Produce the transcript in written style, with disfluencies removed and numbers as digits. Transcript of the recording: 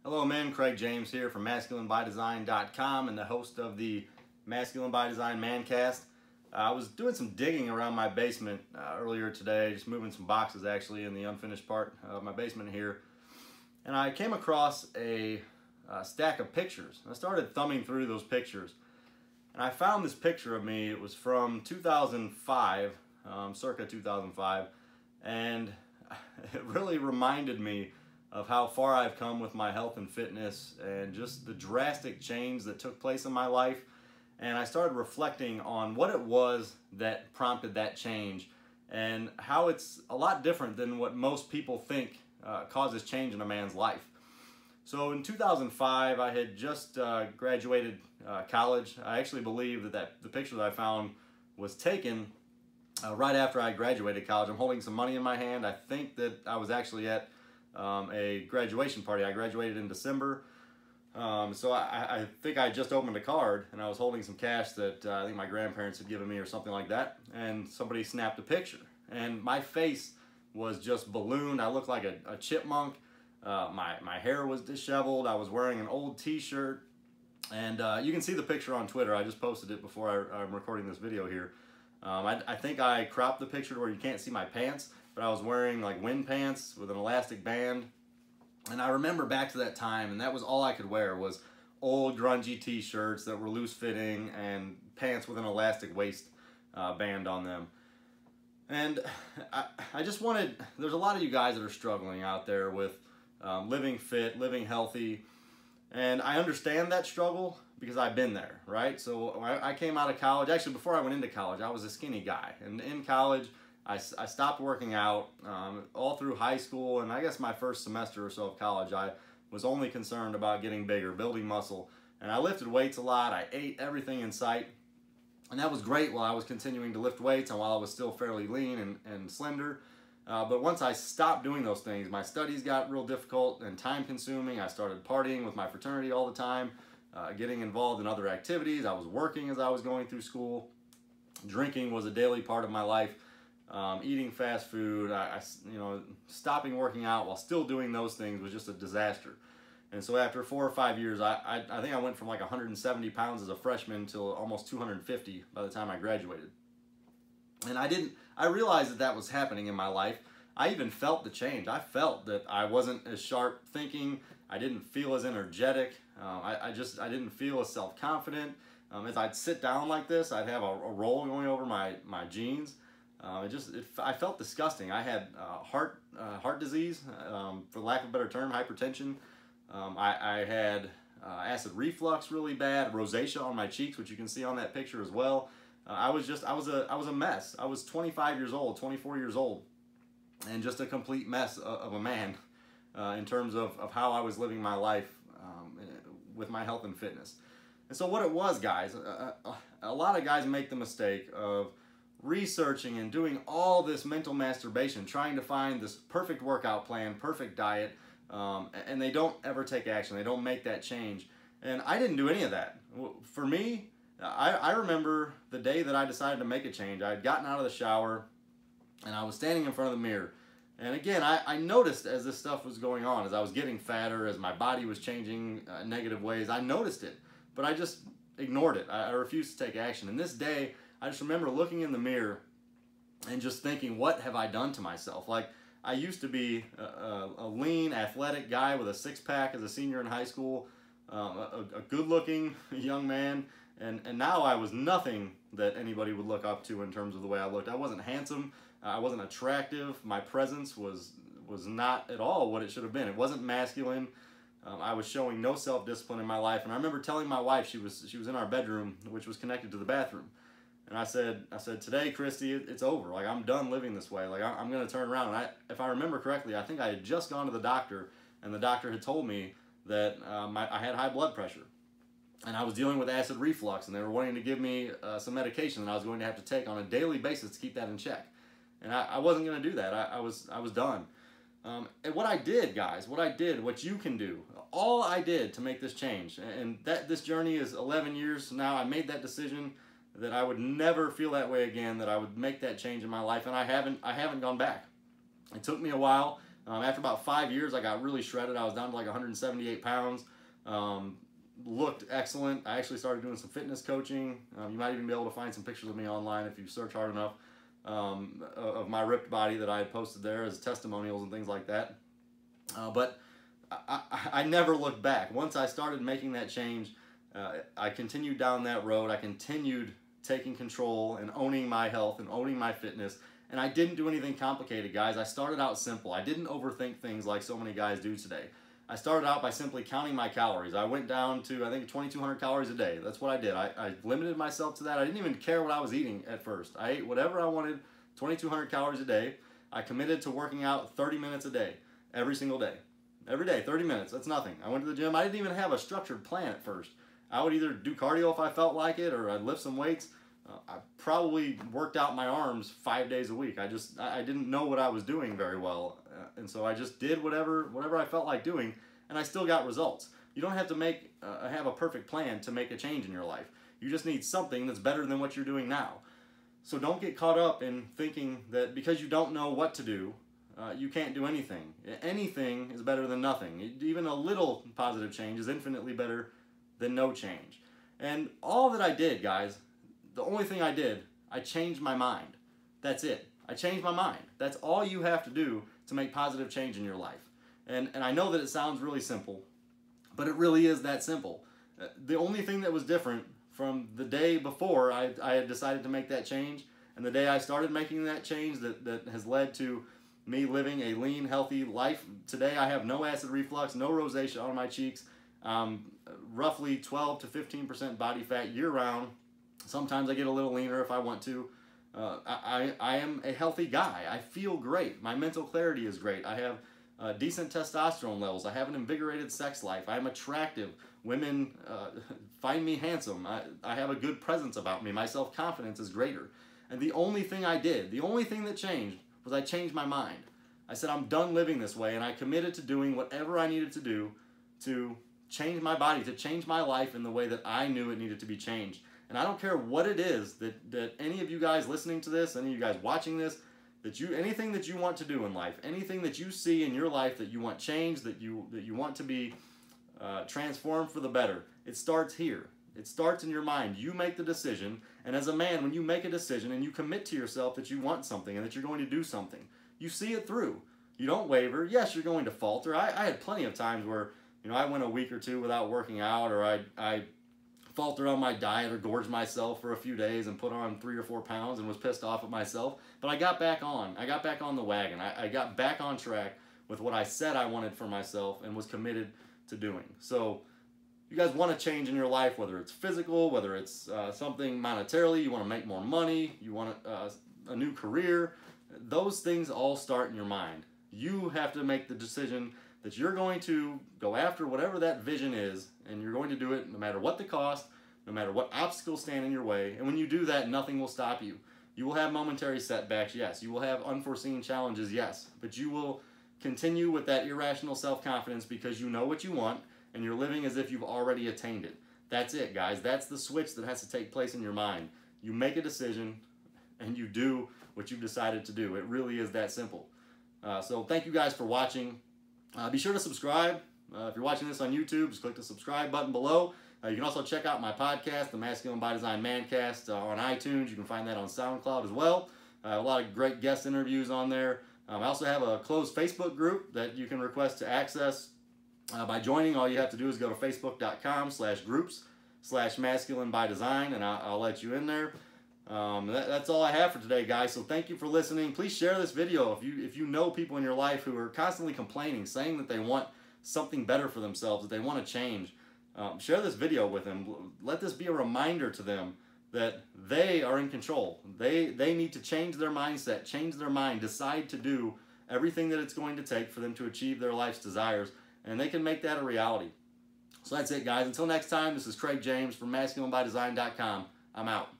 Hello men, Craig James here from MasculineByDesign.com and the host of the Masculine by Design Mancast. I was doing some digging around my basement earlier today, just moving some boxes actually in the unfinished part of my basement here. And I came across a stack of pictures. I started thumbing through those pictures. And I found this picture of me. It was from 2005, circa 2005. And it really reminded me of how far I've come with my health and fitness and just the drastic change that took place in my life. And I started reflecting on what it was that prompted that change and how it's a lot different than what most people think causes change in a man's life. So in 2005, I had just graduated college. I actually believe that the picture that I found was taken right after I graduated college. I'm holding some money in my hand. I think that I was actually at a graduation party. I graduated in December. So I think I just opened a card and I was holding some cash that I think my grandparents had given me or something like that. And somebody snapped a picture. And my face was just ballooned. I looked like a chipmunk. My hair was disheveled. I was wearing an old t-shirt. And you can see the picture on Twitter. I just posted it before I'm recording this video here. I think I cropped the picture to where you can't see my pants, but I was wearing like wind pants with an elastic band. And I remember back to that time, and that was all I could wear was old grungy t-shirts that were loose fitting and pants with an elastic waist band on them. And I just wanted, there's a lot of you guys that are struggling out there with living fit, living healthy. And I understand that struggle because I've been there, right? So I came out of college, actually before I went into college, I was a skinny guy. And in college, I stopped working out all through high school, and I guess my first semester or so of college, I was only concerned about getting bigger, building muscle. And I lifted weights a lot, I ate everything in sight. And that was great while I was continuing to lift weights and while I was still fairly lean and slender. But once I stopped doing those things, my studies got real difficult and time consuming. I started partying with my fraternity all the time, getting involved in other activities. I was working as I was going through school. Drinking was a daily part of my life. Eating fast food, stopping working out while still doing those things was just a disaster. And so after 4 or 5 years, I think I went from like 170 pounds as a freshman to almost 250 by the time I graduated. And I realized that was happening in my life. I even felt the change. I felt that I wasn't as sharp thinking. I didn't feel as energetic. I didn't feel as self-confident. As I'd sit down like this, I'd have a roll going over my jeans. I felt disgusting. I had heart disease, for lack of a better term, hypertension. I had acid reflux really bad, rosacea on my cheeks, which you can see on that picture as well. I was a mess. I was 25 years old, 24 years old, and just a complete mess of a man in terms of how I was living my life with my health and fitness. And so what it was, guys, a lot of guys make the mistake of researching and doing all this mental masturbation, trying to find this perfect workout plan, perfect diet, and they don't ever take action. They don't make that change. And I didn't do any of that. For me, I remember the day that I decided to make a change. I had gotten out of the shower and I was standing in front of the mirror. And again, I noticed as this stuff was going on, as I was getting fatter, as my body was changing negative ways, I noticed it, but I just ignored it. I refused to take action. And this day, I just remember looking in the mirror and just thinking, what have I done to myself? Like, I used to be a lean, athletic guy with a six-pack as a senior in high school, a good-looking young man, and now I was nothing that anybody would look up to in terms of the way I looked. I wasn't handsome. I wasn't attractive. My presence was not at all what it should have been. It wasn't masculine. I was showing no self-discipline in my life. And I remember telling my wife, she was in our bedroom, which was connected to the bathroom. And I said, today, Christy, it's over. Like, I'm done living this way. Like, I'm going to turn around. And if I remember correctly, I think I had just gone to the doctor, and the doctor had told me that I had high blood pressure. And I was dealing with acid reflux, and they were wanting to give me some medication that I was going to have to take on a daily basis to keep that in check. And I wasn't going to do that. I was done. And what I did, guys, what you can do, all I did to make this change, and this journey is 11 years now. I made that decision that I would never feel that way again, that I would make that change in my life, and I haven't gone back. It took me a while. After about 5 years, I got really shredded. I was down to like 178 pounds. Looked excellent. I actually started doing some fitness coaching. You might even be able to find some pictures of me online if you search hard enough, of my ripped body that I had posted there as testimonials and things like that. But I never looked back. Once I started making that change, I continued down that road. I continued taking control and owning my health and owning my fitness. And I didn't do anything complicated, guys. I started out simple. I didn't overthink things like so many guys do today. I started out by simply counting my calories. I went down to, I think, 2,200 calories a day. That's what I did. I limited myself to that. I didn't even care what I was eating at first. I ate whatever I wanted, 2,200 calories a day. I committed to working out 30 minutes a day, every single day. Every day, 30 minutes. That's nothing. I went to the gym. I didn't even have a structured plan at first. I would either do cardio if I felt like it, or I'd lift some weights. I probably worked out my arms 5 days a week. I didn't know what I was doing very well, and so I just did whatever I felt like doing, and I still got results. You don't have to have a perfect plan to make a change in your life. You just need something that's better than what you're doing now. So don't get caught up in thinking that because you don't know what to do, you can't do anything. Anything is better than nothing. Even a little positive change is infinitely better than no change. And all that I did, guys, the only thing I did, I changed my mind. That's it. I changed my mind. That's all you have to do to make positive change in your life. And I know that it sounds really simple, but it really is that simple. The only thing that was different from the day before I had decided to make that change, and the day I started making that change that has led to me living a lean, healthy life. Today I have no acid reflux, no rosacea on my cheeks, roughly 12 to 15% body fat year-round. Sometimes I get a little leaner if I want to. I am a healthy guy. I feel great. My mental clarity is great. I have decent testosterone levels. I have an invigorated sex life. I am attractive. Women find me handsome. I have a good presence about me. My self-confidence is greater. And the only thing I did, the only thing that changed, was I changed my mind. I said, I'm done living this way, and I committed to doing whatever I needed to do to change my body, to change my life in the way that I knew it needed to be changed. And I don't care what it is that any of you guys listening to this, any of you guys watching this, anything that you want to do in life, anything that you see in your life that you want changed, that you want to be transformed for the better, it starts here. It starts in your mind. You make the decision, and as a man, when you make a decision and you commit to yourself that you want something and that you're going to do something, you see it through. You don't waver. Yes, you're going to falter. I had plenty of times where, I went a week or two without working out, or I faltered on my diet or gorged myself for a few days and put on 3 or 4 pounds and was pissed off at myself. But I got back on. I got back on the wagon. I got back on track with what I said I wanted for myself and was committed to doing. So you guys want to change in your life, whether it's physical, whether it's something monetarily, you want to make more money, you want a new career, those things all start in your mind. You have to make the decision that you're going to go after whatever that vision is, and you're going to do it no matter what the cost, no matter what obstacles stand in your way. And when you do that, nothing will stop you. You will have momentary setbacks, yes. You will have unforeseen challenges, yes. But you will continue with that irrational self-confidence because you know what you want, and you're living as if you've already attained it. That's it, guys. That's the switch that has to take place in your mind. You make a decision, and you do what you've decided to do. It really is that simple. So thank you guys for watching. Be sure to subscribe. If you're watching this on YouTube, just click the subscribe button below. You can also check out my podcast, the Masculine by Design Mancast, on iTunes. You can find that on SoundCloud as well. A lot of great guest interviews on there. I also have a closed Facebook group that you can request to access by joining. All you have to do is go to facebook.com/groups/masculine by design, and I'll let you in there. That's all I have for today, guys. So thank you for listening. Please share this video if you know people in your life who are constantly complaining, saying that they want something better for themselves, that they want to change. Share this video with them. Let this be a reminder to them that they are in control. They need to change their mindset, change their mind, decide to do everything that it's going to take for them to achieve their life's desires, and they can make that a reality. So that's it, guys. Until next time, this is Craig James from MasculineByDesign.com. I'm out.